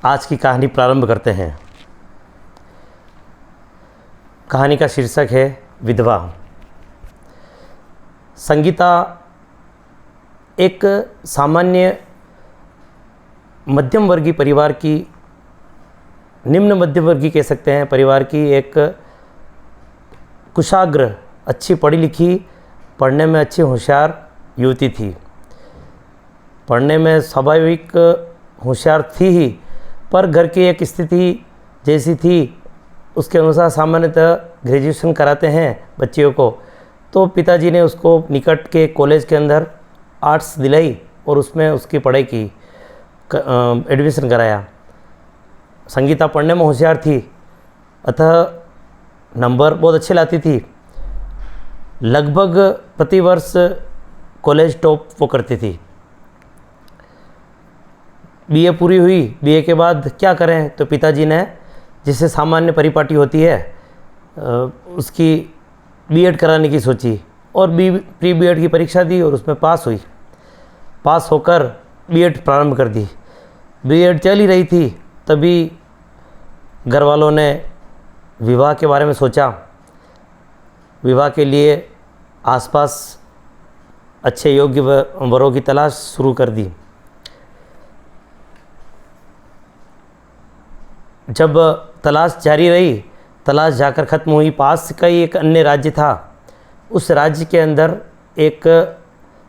आज की कहानी प्रारंभ करते हैं। कहानी का शीर्षक है विधवा। संगीता एक सामान्य मध्यम वर्गीय परिवार की, निम्न मध्यम वर्गीय कह सकते हैं, परिवार की एक कुशाग्र, अच्छी पढ़ी लिखी, पढ़ने में अच्छी होशियार युवती थी। पढ़ने में स्वाभाविक होशियार थी ही, पर घर की एक स्थिति जैसी थी उसके अनुसार सामान्यतः ग्रेजुएशन कराते हैं बच्चियों को, तो पिताजी ने उसको निकट के कॉलेज के अंदर आर्ट्स दिलाई और उसमें उसकी पढ़ाई की, एडमिशन कराया। संगीता पढ़ने में होशियार थी, अतः नंबर बहुत अच्छे लाती थी। लगभग प्रतिवर्ष कॉलेज टॉप वो करती थी। बीए पूरी हुई, बीए के बाद क्या करें, तो पिताजी ने, जिसे सामान्य परिपाटी होती है, उसकी बीएड कराने की सोची और प्री बीएड की परीक्षा दी और उसमें पास हुई। पास होकर बीएड प्रारंभ कर दी। बीएड चल ही रही थी, तभी घर वालों ने विवाह के बारे में सोचा। विवाह के लिए आसपास अच्छे योग्य वरों की तलाश शुरू कर दी। जब तलाश जारी रही, तलाश जाकर ख़त्म हुई, पास का ही एक अन्य राज्य था। उस राज्य के अंदर एक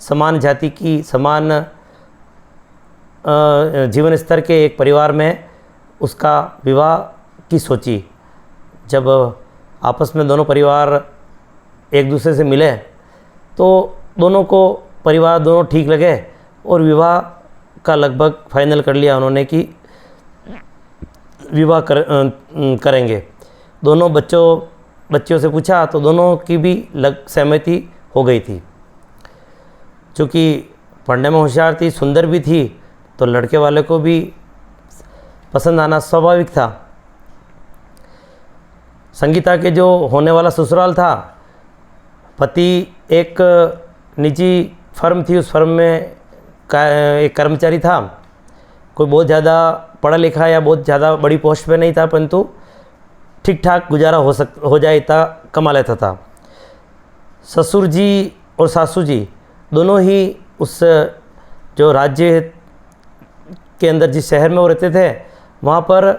समान जाति की, समान जीवन स्तर के एक परिवार में उसका विवाह की सोची। जब आपस में दोनों परिवार एक दूसरे से मिले तो दोनों को परिवार दोनों ठीक लगे और विवाह का लगभग फाइनल कर लिया उन्होंने कि विवाह करेंगे। दोनों बच्चों से पूछा तो दोनों की भी सहमति हो गई थी। चूँकि पढ़ने में होशियार थी, सुंदर भी थी, तो लड़के वाले को भी पसंद आना स्वाभाविक था। संगीता के जो होने वाला ससुराल था, पति एक निजी फर्म थी, उस फर्म में एक कर्मचारी था। कोई बहुत ज़्यादा पढ़ा लिखा या बहुत ज़्यादा बड़ी पोस्ट पे नहीं था, परंतु ठीक ठाक गुजारा हो जाए इतना कमा लेता था। ससुर जी और सासू जी दोनों ही उस जो राज्य के अंदर जिस शहर में वो रहते थे, वहाँ पर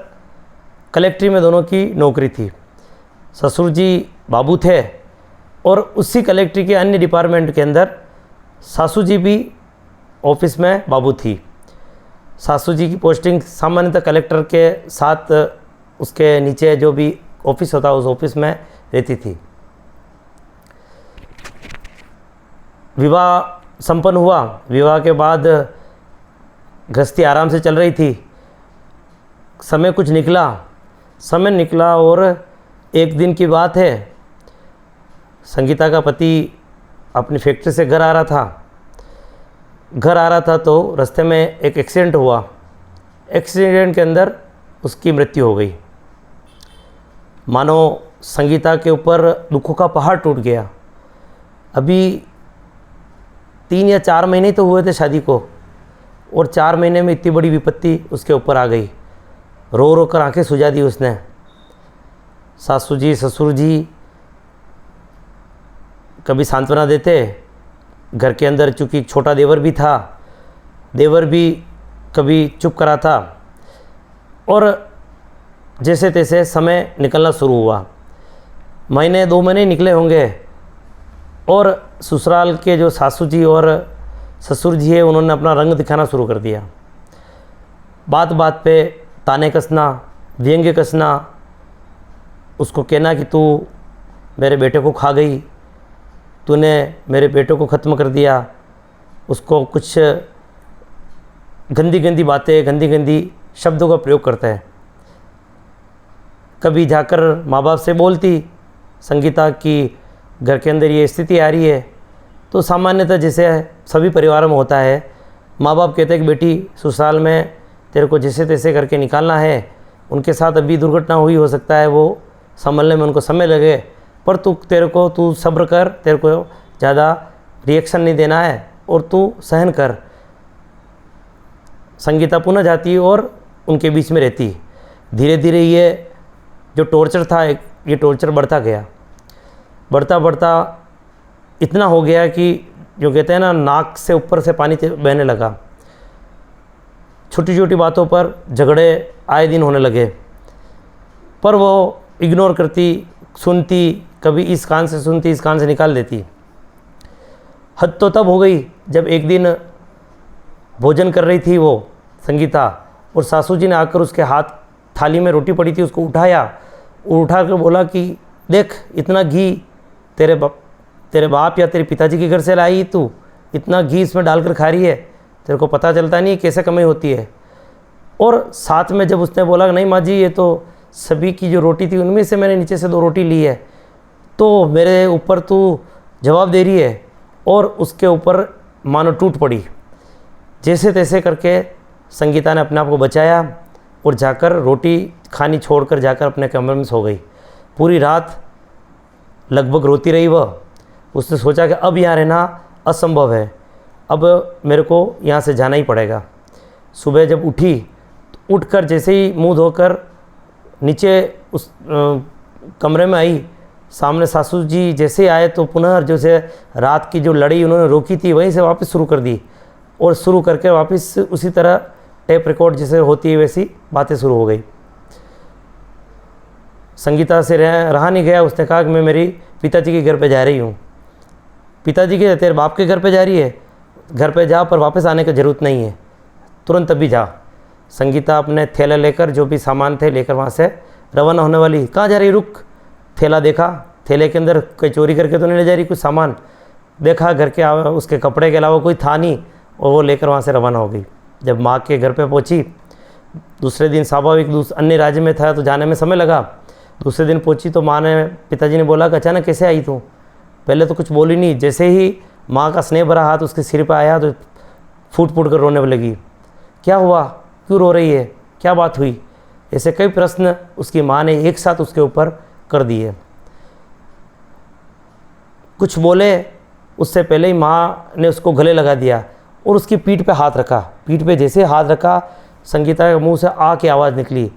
कलेक्ट्री में दोनों की नौकरी थी। ससुर जी बाबू थे और उसी कलेक्ट्री के अन्य डिपार्टमेंट के अंदर सासू जी भी ऑफिस में बाबू थी। सासू जी की पोस्टिंग सामान्यतः कलेक्टर के साथ उसके नीचे जो भी ऑफिस होता उस ऑफिस में रहती थी। विवाह संपन्न हुआ। विवाह के बाद गृहस्थी आराम से चल रही थी। समय निकला और एक दिन की बात है, संगीता का पति अपनी फैक्ट्री से घर आ रहा था तो रास्ते में एक एक्सीडेंट हुआ। एक्सीडेंट के अंदर उसकी मृत्यु हो गई। मानो संगीता के ऊपर दुखों का पहाड़ टूट गया। अभी 3 या 4 महीने तो हुए थे शादी को, और 4 महीने में इतनी बड़ी विपत्ति उसके ऊपर आ गई। रो रो कर आंखें सुझा दी उसने। सासू जी ससुर जी कभी सांत्वना देते, घर के अंदर चूँकि छोटा देवर भी था, देवर भी कभी चुप करा था, और जैसे तैसे समय निकलना शुरू हुआ। 2 महीने निकले होंगे और ससुराल के जो सासू जी और ससुर जी है, उन्होंने अपना रंग दिखाना शुरू कर दिया। बात बात पे ताने कसना, व्यंग्य कसना, उसको कहना कि तू मेरे बेटे को खा गई, तूने मेरे बेटे को ख़त्म कर दिया। उसको कुछ गंदी बातें, गंदी शब्दों का प्रयोग करता है। कभी जाकर माँ बाप से बोलती संगीता की घर के अंदर ये स्थिति आ रही है, तो सामान्यतः जैसे सभी परिवारों में होता है, माँ बाप कहते हैं कि बेटी ससुराल में तेरे को जैसे तैसे करके निकालना है। उनके साथ अभी दुर्घटना हुई, हो सकता है वो संभलने में उनको समय लगे, पर तू सब्र कर, तेरे को ज़्यादा रिएक्शन नहीं देना है और तू सहन कर। संगीता पुनः जाती और उनके बीच में रहती। धीरे धीरे ये जो टॉर्चर था ये टॉर्चर बढ़ता गया, बढ़ता बढ़ता इतना हो गया कि जो कहते हैं ना, नाक से ऊपर से पानी बहने लगा। छोटी छोटी बातों पर झगड़े आए दिन होने लगे, पर वो इग्नोर करती, सुनती, कभी इस कान से सुनती, इस कान से निकाल देती। हद तो तब हो गई जब एक दिन भोजन कर रही थी वो संगीता, और सासू जी ने आकर उसके हाथ, थाली में रोटी पड़ी थी, उसको उठाया और उठा कर बोला कि देख, इतना घी तेरे बाप या तेरे पिताजी के घर से लाई तू, इतना घी इसमें डालकर खा रही है, तेरे को पता चलता नहीं कैसे कमाई होती है। और साथ में जब उसने बोला नहीं माँ जी, ये तो सभी की जो रोटी थी उनमें से मैंने नीचे से 2 रोटी ली है, तो मेरे ऊपर तू जवाब दे रही है, और उसके ऊपर मानो टूट पड़ी। जैसे तैसे करके संगीता ने अपने आप को बचाया और जाकर रोटी खानी छोड़कर जाकर अपने कमरे में सो गई। पूरी रात लगभग रोती रही वह। उसने सोचा कि अब यहाँ रहना असंभव है, अब मेरे को यहाँ से जाना ही पड़ेगा। सुबह जब उठी तो उठकर जैसे ही मुंह धोकर नीचे उस कमरे में आई, सामने सासू जी जैसे ही आए तो पुनः जैसे रात की जो लड़ी उन्होंने रोकी थी वहीं से वापस शुरू कर दी, और शुरू करके वापस उसी तरह टेप रिकॉर्ड जैसे होती है वैसी बातें शुरू हो गई। संगीता से रहा नहीं गया। उसने कहा कि मैं मेरी पिताजी के घर पे जा रही हूँ। पिताजी के, तेरे बाप के घर पे जा रही है, घर पे जा, पर वापस आने की ज़रूरत नहीं है, तुरंत अभी जा। संगीता अपने थैला लेकर, जो भी सामान थे लेकर वहाँ से रवाना होने वाली। कहाँ जा रही? रुक। थैला देखा, थैले के अंदर कोई चोरी करके तो नहीं ले जा रही कुछ सामान? देखा घर के उसके कपड़े के अलावा कोई था नहीं, और वो लेकर वहाँ से रवाना हो गई। जब माँ के घर पे पहुँची, दूसरे दिन स्वाभाविक अन्य राज्य में था तो जाने में समय लगा। दूसरे दिन पहुँची तो माँ ने, पिताजी ने बोला कि अचानक कैसे आई तू? पहले तो कुछ बोली नहीं, जैसे ही माँ का स्नेह भरा हाथ उसके सिर पर आया तो फूट फूट कर रोने लगी। क्या हुआ, क्यों रो रही है, क्या बात हुई? ऐसे कई प्रश्न उसकी माँ ने एक साथ उसके ऊपर कर दिए। कुछ बोले उससे पहले ही माँ ने उसको गले लगा दिया और उसकी पीठ पे हाथ रखा। पीठ पे जैसे हाथ रखा, संगीता के मुंह से आ की आवाज़ निकली,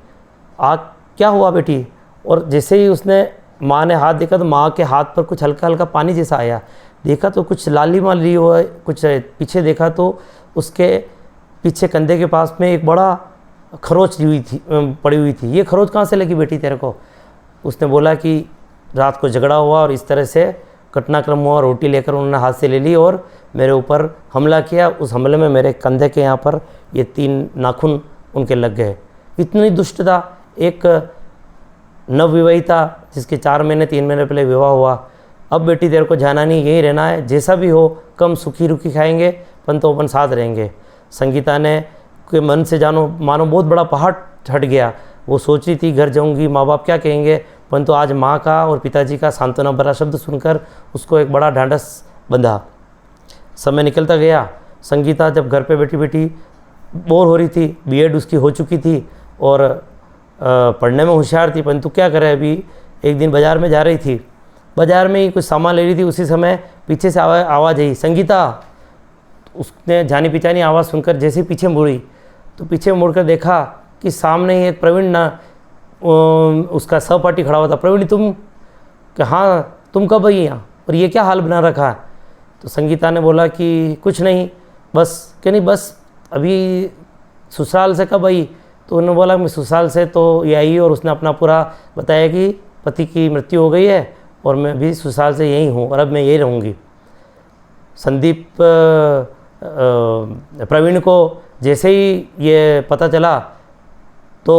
आ क्या हुआ बेटी? और जैसे ही उसने, माँ ने हाथ देखा तो माँ के हाथ पर कुछ हल्का हल्का पानी जैसा आया। देखा तो कुछ लाली माली हुआ, कुछ पीछे देखा तो उसके पीछे कंधे के पास में एक बड़ा खरोच पड़ी हुई थी। ये खरोच कहाँ से लगी बेटी तेरे को? उसने बोला कि रात को झगड़ा हुआ और इस तरह से घटनाक्रम हुआ, रोटी लेकर उन्होंने हाथ से ले ली और मेरे ऊपर हमला किया। उस हमले में मेरे कंधे के यहाँ पर ये 3 नाखून उनके लग गए। इतनी दुष्टता। एक नवविवाहिता जिसके 4 महीने 3 महीने पहले विवाह हुआ, अब बेटी तेरे को जाना नहीं, यहीं रहना है, जैसा भी हो, कम सुखी रुखी खाएंगे पर तो अपन साथ रहेंगे। संगीता ने के मन से मानो बहुत बड़ा पहाड़ हट गया। वो सोच रही थी घर जाऊंगी, माँ बाप क्या कहेंगे, परंतु आज माँ का और पिताजी का सांत्वना भरा शब्द सुनकर उसको एक बड़ा ढांढस बंधा। समय निकलता गया। संगीता जब घर पे बैठी बैठी बोर हो रही थी, बीएड उसकी हो चुकी थी और पढ़ने में होशियार थी, परंतु क्या करे। अभी एक दिन बाज़ार में जा रही थी, बाज़ार में ही कुछ सामान ले रही थी, उसी समय पीछे से आवाज़ आई, संगीता। उसने जानी पहचानी आवाज़ सुनकर जैसे पीछे मुड़ी तो पीछे मुड़कर देखा कि सामने ही एक प्रवीण उसका सहपाठी खड़ा हुआ था। प्रवीण तुम? कि हाँ, तुम कब आई यहाँ और ये क्या हाल बना रखा है? तो संगीता ने बोला कि कुछ नहीं, बस। कि नहीं बस अभी ससुराल से कब आई? तो उन्होंने बोला मैं ससुराल से तो ये आई, और उसने अपना पूरा बताया कि पति की मृत्यु हो गई है और मैं भी ससुराल से यहीं हूँ और अब मैं यहीं रहूँगी। संदीप प्रवीण को जैसे ही ये पता चला तो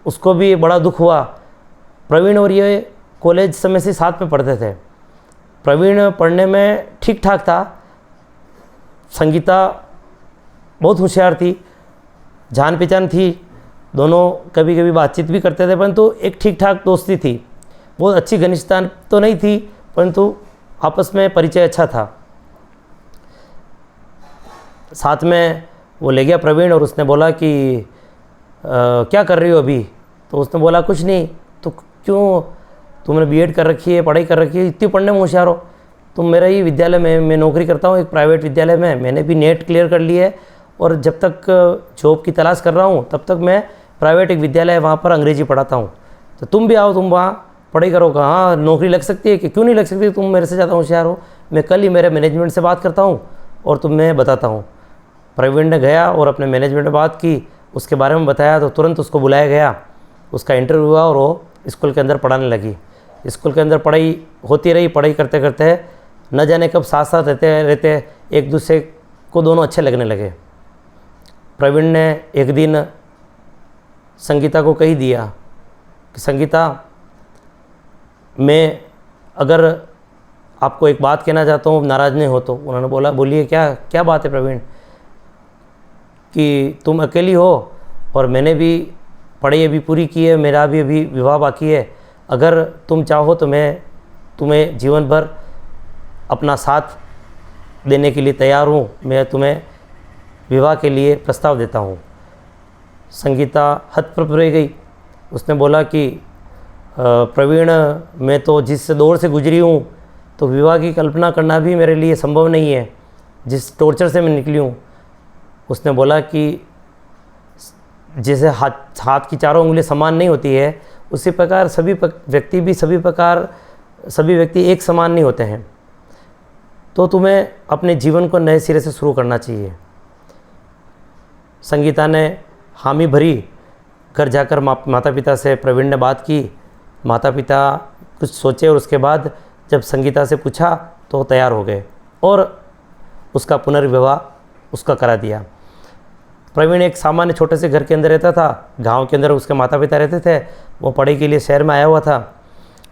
उसको भी बड़ा दुख हुआ। प्रवीण और ये कॉलेज समय से साथ में पढ़ते थे। प्रवीण पढ़ने में ठीक ठाक था, संगीता बहुत होशियार थी, जान पहचान थी, दोनों कभी कभी बातचीत भी करते थे, परंतु एक ठीक ठाक दोस्ती थी। बहुत अच्छी घनिष्ठता तो नहीं थी, परंतु आपस में परिचय अच्छा था। साथ में वो ले गया प्रवीण और उसने बोला कि क्या कर रही हो अभी? तो उसने बोला कुछ नहीं। तो क्यों, तुमने बीएड कर रखी है, पढ़ाई कर रखी है, इतनी पढ़ने में होशियार हो? तुम मेरा ही विद्यालय में, मैं नौकरी करता हूँ एक प्राइवेट विद्यालय में, मैंने भी नेट क्लियर कर ली है और जब तक जॉब की तलाश कर रहा हूँ तब तक मैं प्राइवेट एक विद्यालय है वहाँ पर अंग्रेजी पढ़ाता हूँ, तो तुम भी आओ, तुम वहाँ पढ़ाई करो। हाँ नौकरी लग सकती है कि क्यों नहीं लग सकती, तुम मेरे से ज़्यादा होशियार हो, मैं कल ही मेरे मैनेजमेंट से बात करता हूँ और तुम्हें बताता हूँ। प्रवीण ने गया और अपने मैनेजमेंट में बात की, उसके बारे में बताया, तो तुरंत उसको बुलाया गया, उसका इंटरव्यू हुआ और वो स्कूल के अंदर पढ़ाने लगी। स्कूल के अंदर पढ़ाई होती रही, पढ़ाई करते करते न जाने कब साथ साथ रहते एक दूसरे को दोनों अच्छे लगने लगे। प्रवीण ने एक दिन संगीता को कही दिया कि संगीता, मैं अगर आपको एक बात कहना चाहता हूँ, नाराज़ नहीं हो तो। उन्होंने बोला बोलिए क्या बात है प्रवीण? कि तुम अकेली हो और मैंने भी पढ़ाई अभी पूरी की है, मेरा भी अभी विवाह बाकी है, अगर तुम चाहो तो मैं तुम्हें जीवन भर अपना साथ देने के लिए तैयार हूँ, मैं तुम्हें विवाह के लिए प्रस्ताव देता हूँ। संगीता हतप्रभ रह गई। उसने बोला कि प्रवीण, मैं तो जिस दौर से गुजरी हूँ तो विवाह की कल्पना करना भी मेरे लिए संभव नहीं है, जिस टॉर्चर से मैं निकली हूँ। उसने बोला कि जैसे हाथ की चारों उंगली समान नहीं होती है, उसी प्रकार सभी व्यक्ति एक समान नहीं होते हैं, तो तुम्हें अपने जीवन को नए सिरे से शुरू करना चाहिए। संगीता ने हामी भरी। घर जाकर माता पिता से प्रवीण ने बात की। माता पिता कुछ सोचे और उसके बाद जब संगीता से पूछा तो तैयार हो गए और उसका पुनर्विवाह उसका करा दिया। प्रवीण एक सामान्य छोटे से घर के अंदर रहता था, गांव के अंदर उसके माता पिता रहते थे, वो पढ़ाई के लिए शहर में आया हुआ था।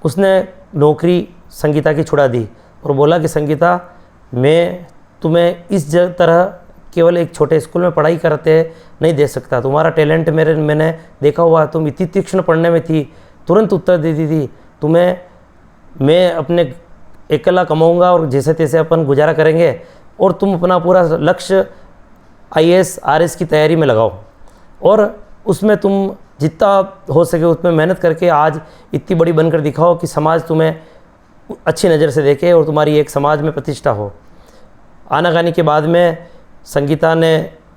उसने नौकरी संगीता की छुड़ा दी और बोला कि संगीता, मैं तुम्हें इस तरह केवल एक छोटे स्कूल में पढ़ाई करते नहीं दे सकता, तुम्हारा टैलेंट मैंने देखा हुआ, तुम इतनी तीक्ष्ण पढ़ने में थी, तुरंत उत्तर देती थी, तुम्हें मैं अपने अकेला कमाऊंगा और जैसे तैसे अपन गुजारा करेंगे और तुम अपना पूरा लक्ष्य IAS RS की तैयारी में लगाओ और उसमें तुम जितना हो सके उसमें मेहनत करके आज इतनी बड़ी बनकर दिखाओ कि समाज तुम्हें अच्छी नज़र से देखे और तुम्हारी एक समाज में प्रतिष्ठा हो। आनाकानी के बाद में संगीता ने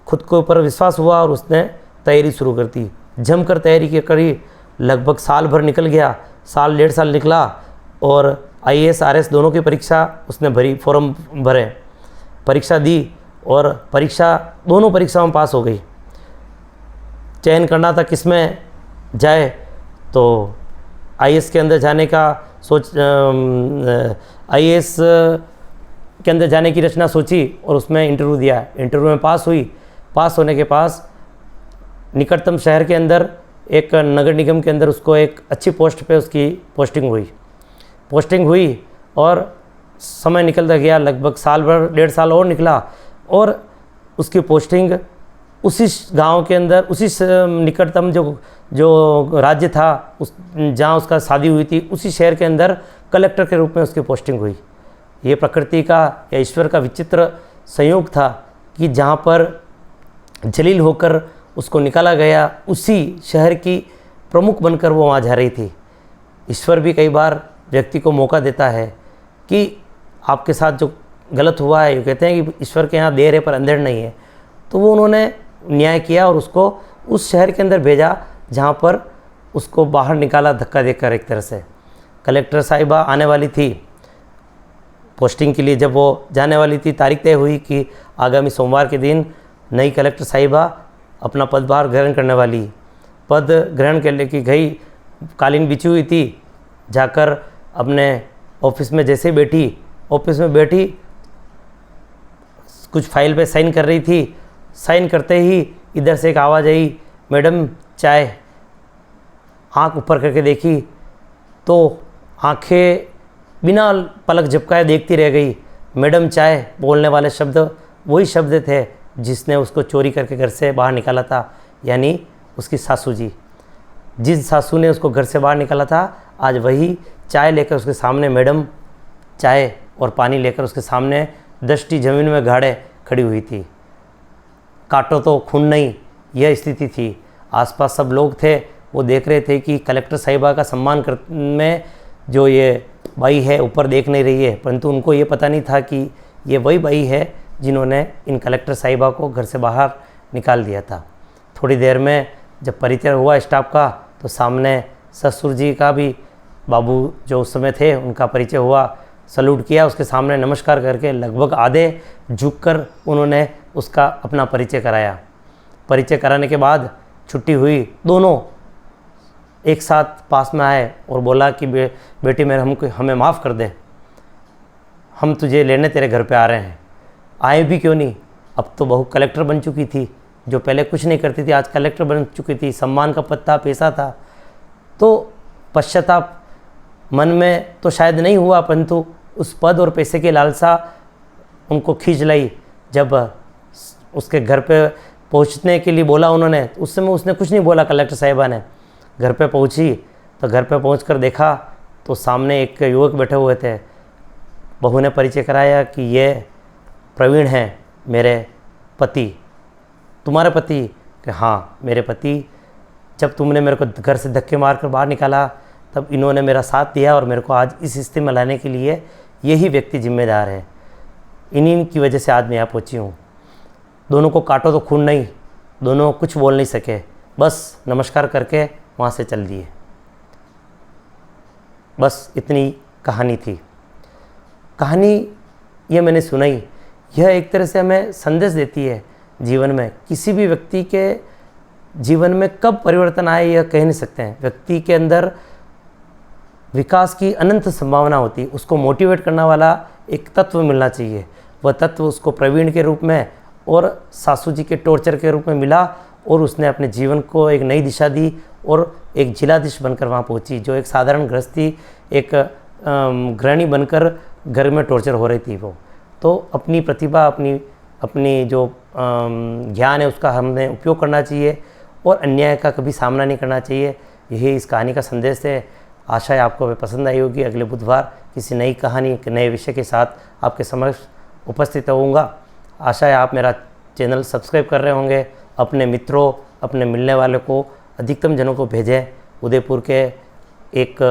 खुद के ऊपर विश्वास हुआ और उसने तैयारी शुरू कर दी। जमकर तैयारी करी, लगभग साल भर निकल गया, साल 1.5 साल निकला और IAS RS दोनों की परीक्षा उसने भरी, फॉर्म भरे, परीक्षा दी और दोनों परीक्षाओं में पास हो गई। चयन करना था किस में जाए, तो IAS के अंदर जाने का IAS के अंदर जाने की रचना सोची और उसमें इंटरव्यू दिया। इंटरव्यू में पास हुई। पास होने के पास निकटतम शहर के अंदर एक नगर निगम के अंदर उसको एक अच्छी पोस्ट पे उसकी पोस्टिंग हुई और समय निकलता गया, लगभग साल भर 1.5 साल और निकला और उसकी पोस्टिंग उसी गांव के अंदर, उसी निकटतम जो राज्य था जहां उसका शादी हुई थी, उसी शहर के अंदर कलेक्टर के रूप में उसकी पोस्टिंग हुई। ये प्रकृति का या ईश्वर का विचित्र संयोग था कि जहाँ पर जलील होकर उसको निकाला गया, उसी शहर की प्रमुख बनकर वो वहाँ जा रही थी। ईश्वर भी कई बार व्यक्ति को मौका देता है कि आपके साथ जो गलत हुआ है, ये कहते हैं कि ईश्वर के यहाँ देर है पर अंधेर नहीं है, तो वो उन्होंने न्याय किया और उसको उस शहर के अंदर भेजा जहाँ पर उसको बाहर निकाला धक्का देकर। एक तरह से कलेक्टर साहिबा आने वाली थी पोस्टिंग के लिए। जब वो जाने वाली थी, तारीख तय हुई कि आगामी सोमवार के दिन नई कलेक्टर साहिबा अपना पदभार ग्रहण करने वाली। पद ग्रहण करने की गई, कालीन बिछी हुई थी, जाकर अपने ऑफिस में जैसे बैठी, ऑफिस में बैठी कुछ फाइल पे साइन कर रही थी। साइन करते ही इधर से एक आवाज़ आई, मैडम चाय। आँख ऊपर करके देखी तो आंखें बिना पलक झपकाए देखती रह गई। मैडम चाय बोलने वाले शब्द वही शब्द थे जिसने उसको चोरी करके घर से बाहर निकाला था, यानी उसकी सासू जी। जिस सासू ने उसको घर से बाहर निकाला था, आज वही चाय लेकर उसके सामने, मैडम चाय और पानी लेकर उसके सामने दृष्टि जमीन में गाड़े खड़ी हुई थी। काटो तो खून नहीं, यह स्थिति थी। आसपास सब लोग थे, वो देख रहे थे कि कलेक्टर साहिबा का सम्मान में जो ये बाई है ऊपर देख नहीं रही है, परंतु उनको ये पता नहीं था कि ये वही बाई है जिन्होंने इन कलेक्टर साहिबा को घर से बाहर निकाल दिया था। थोड़ी देर में जब परिचय हुआ स्टाफ का, तो सामने ससुर जी का भी, बाबू जो उस समय थे उनका परिचय हुआ। सल्यूट किया, उसके सामने नमस्कार करके लगभग आधे झुककर उन्होंने उसका अपना परिचय कराया। परिचय कराने के बाद छुट्टी हुई, दोनों एक साथ पास में आए और बोला कि बेटी मेरे हमें माफ़ कर दे, हम तुझे लेने तेरे घर पे आ रहे हैं। आए भी क्यों नहीं, अब तो बहू कलेक्टर बन चुकी थी, जो पहले कुछ नहीं करती थी आज कलेक्टर बन चुकी थी, सम्मान का पद था, पैसा था। तो पश्चाताप मन में तो शायद नहीं हुआ, परंतु उस पद और पैसे की लालसा उनको खींच लाई। जब उसके घर पे पहुंचने के लिए बोला उन्होंने, उस समय उसने कुछ नहीं बोला। कलेक्टर साहिबा ने घर पे पहुंची तो घर पे पहुंचकर देखा तो सामने एक युवक बैठे हुए थे। बहू ने परिचय कराया कि ये प्रवीण हैं, मेरे पति। तुम्हारे पति? कि हाँ मेरे पति। जब तुमने मेरे को घर से धक्के मारकर बाहर निकाला तब इन्होंने मेरा साथ दिया और मेरे को आज इस स्थिति में लाने के लिए यही व्यक्ति जिम्मेदार है। इन्हीं की वजह से आज मैं यहाँ पहुँची हूँ। दोनों को काटो तो खून नहीं, दोनों कुछ बोल नहीं सके, बस नमस्कार करके वहाँ से चल दिए। बस इतनी कहानी थी। कहानी ये मैंने सुनाई, यह एक तरह से हमें संदेश देती है जीवन में। किसी भी व्यक्ति के जीवन में कब परिवर्तन आए यह कह नहीं सकते हैं। व्यक्ति के अंदर विकास की अनंत संभावना होती है, उसको मोटिवेट करने वाला एक तत्व मिलना चाहिए। वह तत्व उसको प्रवीण के रूप में और सासू जी के टॉर्चर के रूप में मिला और उसने अपने जीवन को एक नई दिशा दी और एक जिलाधीश बनकर वहाँ पहुँची। जो एक साधारण गृहस्थी, एक गृहिणी बनकर घर में टॉर्चर हो रही थी, वो तो अपनी प्रतिभा, अपनी जो ज्ञान है उसका हमने उपयोग करना चाहिए और अन्याय का कभी सामना नहीं करना चाहिए। यही इस कहानी का संदेश है। आशा है आपको पसंद आई होगी। अगले बुधवार किसी नई कहानी, एक नए विषय के साथ आपके समक्ष उपस्थित होऊंगा। आशा है आप मेरा चैनल सब्सक्राइब कर रहे होंगे। अपने मित्रों, अपने मिलने वाले को, अधिकतम जनों को भेजें। उदयपुर के एक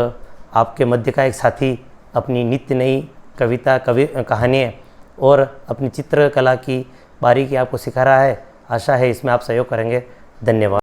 आपके मध्य का एक साथी अपनी नित्य नई कविता, कहानियाँ और अपनी चित्रकला की बारीकी आपको सिखा रहा है। आशा है इसमें आप सहयोग करेंगे। धन्यवाद।